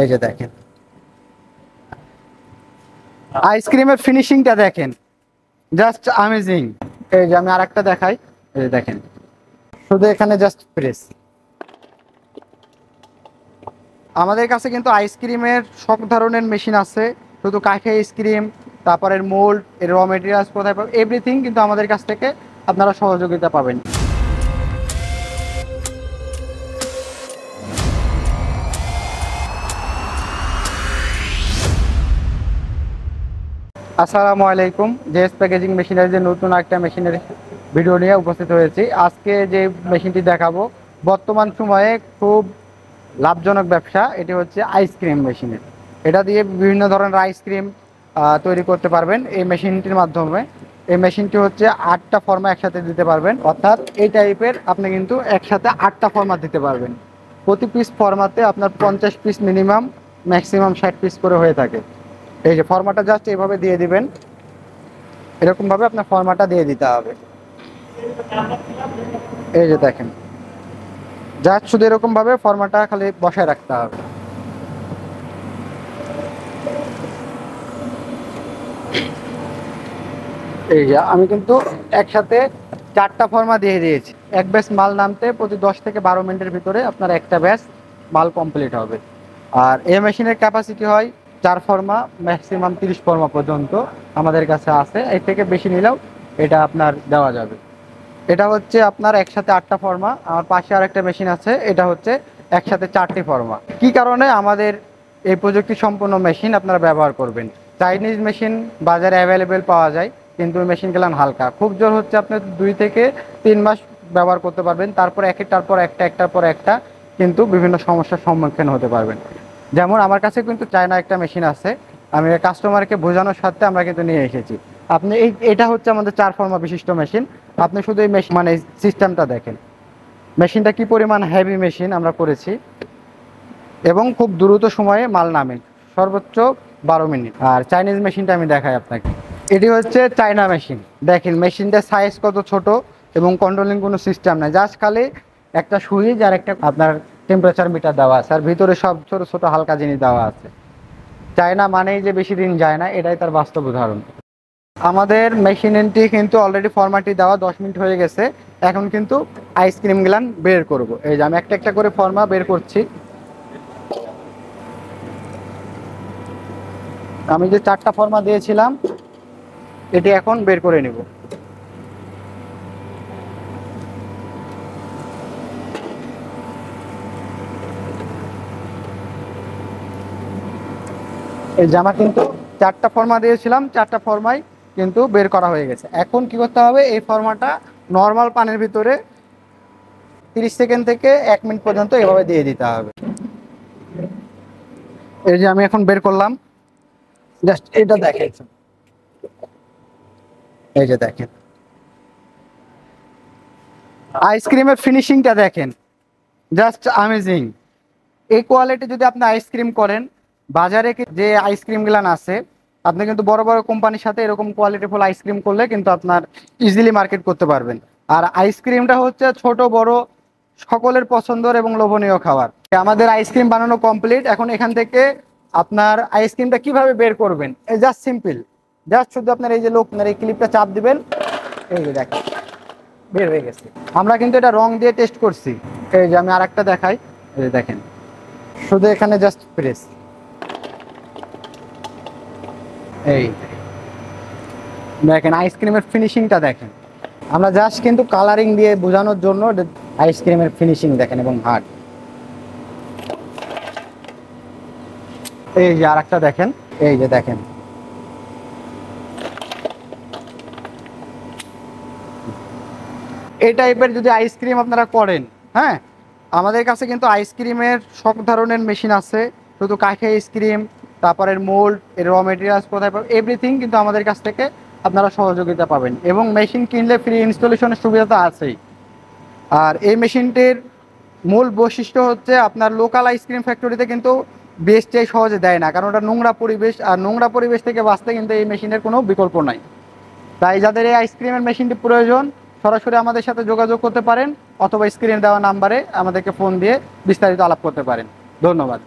এই যে দেখেন আইসক্রিমের ফিনিশিংটা দেখেন, জাস্ট অ্যামেজিং। এই যে আমি আরেকটা দেখাই, এই যে দেখেন শুধু এখানে জাস্ট প্রেস। আমাদের কাছে কিন্তু আইসক্রিমের সব ধরনের মেশিন আছে, শুধু কাঠে আইসক্রিম, তারপরে মোল্ড, এর র মেটেরিয়ালস কোথায় পাবেন, এভরিথিং কিন্তু আমাদের কাছ থেকে আপনারা সহযোগিতা পাবেন। আসসালামু আলাইকুম, জেএস প্যাকেজিং মেশিনারিজের নতুন একটা মেশিনের ভিডিও নিয়ে উপস্থিত হয়েছি। আজকে যে মেশিনটি দেখাবো বর্তমান সময়ে খুব লাভজনক ব্যবসা, এটি হচ্ছে আইসক্রিম মেশিনের। এটা দিয়ে বিভিন্ন ধরনের আইসক্রিম তৈরি করতে পারবেন এই মেশিনটির মাধ্যমে। এই মেশিনটি হচ্ছে 8টা ফর্মা একসাথে দিতে পারবেন, অর্থাৎ এই টাইপের আপনি কিন্তু একসাথে 8টা ফর্মা দিতে পারবেন। প্রতি পিস ফর্মাতে আপনার 50 পিস মিনিমাম, ম্যাক্সিমাম 60 পিস করে হয়ে থাকে। এই যে ফর্মাটা জাস্ট এইভাবে দিয়ে দিবেন, এরকমভাবে আপনার ফর্মাটা দিয়ে দিতে হবে। এই যে দেখেন জাস্ট শুধু এরকমভাবে ফর্মাটা খালি বসায় রাখতে হবে। এই যে আমি কিন্তু একসাথে 4টা ফর্মা দিয়ে দিয়েছি। এক ব্যাচ মাল নামতে প্রতি 10 থেকে 12 মিনিটের ভিতরে আপনার একটা ব্যাচ মাল কমপ্লিট হবে। আর এই মেশিনের ক্যাপাসিটি হয় 4 ফর্মা, ম্যাক্সিমাম 30 ফর্মা পর্যন্ত আমাদের কাছে আছে। এর থেকে বেশি নিলেও এটা আপনার দেওয়া যাবে। এটা হচ্ছে আপনার একসাথে 8টা ফর্মা। আমার পাশে আর একটা মেশিন আছে, এটা হচ্ছে একসাথে 4টি ফর্মা। কি কারণে আমাদের এই প্রযুক্তি সম্পন্ন মেশিন আপনারা ব্যবহার করবেন? চাইনিজ মেশিন বাজারে অ্যাভেলেবেল পাওয়া যায়, কিন্তু মেশিনগুলো হালকা, খুব জোর হচ্ছে আপনি 2 থেকে 3 মাস ব্যবহার করতে পারবেন, তারপর একটার পর একটা, একটার পর একটা কিন্তু বিভিন্ন সমস্যার সম্মুখীন হতে পারবেন। যেমন আমার কাছে কিন্তু চায়না একটা মেশিন আছে, আমি কাস্টমারকে বোঝানোর সাথে আমরা কিন্তু নিয়ে এসেছি। আপনি এটা হচ্ছে আমাদের 4 ফর্মা বিশিষ্ট মেশিন। আপনি শুধু এই মেশিন মানে সিস্টেমটা দেখেন, মেশিনটা কি পরিমাণ হেভি মেশিন আমরা করেছি, এবং খুব দ্রুত সময়ে মাল নামে, সর্বোচ্চ 12 মিনিট। আর চাইনিজ মেশিনটা আমি দেখাই আপনাকে, এটি হচ্ছে চায়না মেশিন। দেখেন মেশিনটার সাইজ কত ছোট, এবং কন্ট্রোলিং কোনো সিস্টেম নাই, জাস্ট খালি একটা সুইচ আর একটা আপনার টেম্পারেচার মিটার দেওয়া আছে, আর ভিতরে সব ছোট ছোট হালকা জিনিস দেওয়া আছে। চায়না মানেই যে বেশি দিন যায় না, এটাই তার বাস্তব উদাহরণ। আমাদের মেশিনটি কিন্তু অলরেডি ফর্মাটি দেওয়া 10 মিনিট হয়ে গেছে। এখন কিন্তু আইসক্রিম গ্লান বের করব। এই যে আমি একটা একটা করে ফর্মা বের করছি। আমি যে 4টা ফর্মা দিয়েছিলাম এটি এখন বের করে নেব। এই যে আমার কিন্তু 4টা ফর্মা দিয়েছিলাম, 4টা ফর্মাই কিন্তু বের করা হয়ে গেছে। এখন কি করতে হবে, এই ফর্মাটা নর্মাল পানির ভিতরে 30 সেকেন্ড থেকে 1 মিনিট পর্যন্ত এভাবে দিয়ে দিতে হবে। এই যে আমি এখন বের করলাম, জাস্ট এটা দেখেন, এই যে দেখেন আইসক্রিমের ফিনিশিংটা দেখেন, জাস্ট অ্যামেজিং। এই কোয়ালিটি যদি আপনি আইসক্রিম করেন, বাজারে যে আইসক্রিম গুলান আছে, আপনি কিন্তু বড় বড় কোম্পানির সাথে এরকম কোয়ালিটিফুল আইসক্রিম করলে কিন্তু আপনার ইজিলি মার্কেট করতে পারবেন। আর আইসক্রিমটা হচ্ছে ছোট বড় সকলের পছন্দের এবং লোভনীয় খাবার। আমাদের আইসক্রিম বানানো কমপ্লিট। এখন এখান থেকে আপনার আইসক্রিমটা কিভাবে বের করবেন, এই জাস্ট সিম্পল, জাস্ট শুধু আপনার এই যে আপনার এই ক্লিপটা চাপ দিবেন, এই যে দেখেন বের হয়ে গেছে। আমরা কিন্তু এটা রং দিয়ে টেস্ট করছি। এই যে আমি আরেকটা দেখাই, এই যে দেখেন শুধু এখানে জাস্ট প্রেস। এই দেখেন আইসক্রিমের ফিনিশিংটা দেখেন। আমরা জাস্ট কিন্তু কালারিং দিয়ে বোঝানোর জন্য আইসক্রিমের ফিনিশিং দেখেন এবং হার্ড। এই যে আরেকটা দেখেন, এই যে দেখেন এই টাইপের যদি আইসক্রিম আপনারা করেন, হ্যাঁ, আমাদের কাছে কিন্তু আইসক্রিমের সব ধরনের মেশিন আছে, শুধু কাঠে আইসক্রিম, তারপরে মোল্ড, এর র মেটেরিয়ালস কোথায় পাবেন, এভরিথিং কিন্তু আমাদের কাছ থেকে আপনারা সহযোগিতা পাবেন। এবং মেশিন কিনলে ফ্রি ইনস্টলেশনের সুবিধা তো আছেই। আর এই মেশিনটির মূল বৈশিষ্ট্য হচ্ছে আপনার লোকাল আইসক্রিম ফ্যাক্টরিতে কিন্তু বেস্টটাই সহজে দেয় না, কারণ ওটা নোংরা পরিবেশ, আর নোংরা পরিবেশ থেকে বাঁচতে কিন্তু এই মেশিনের কোনো বিকল্প নাই। তাই যাদের এই আইসক্রিমের মেশিনটি প্রয়োজন, সরাসরি আমাদের সাথে যোগাযোগ করতে পারেন, অথবা স্ক্রিনে দেওয়া নাম্বারে আমাদেরকে ফোন দিয়ে বিস্তারিত আলাপ করতে পারেন। ধন্যবাদ।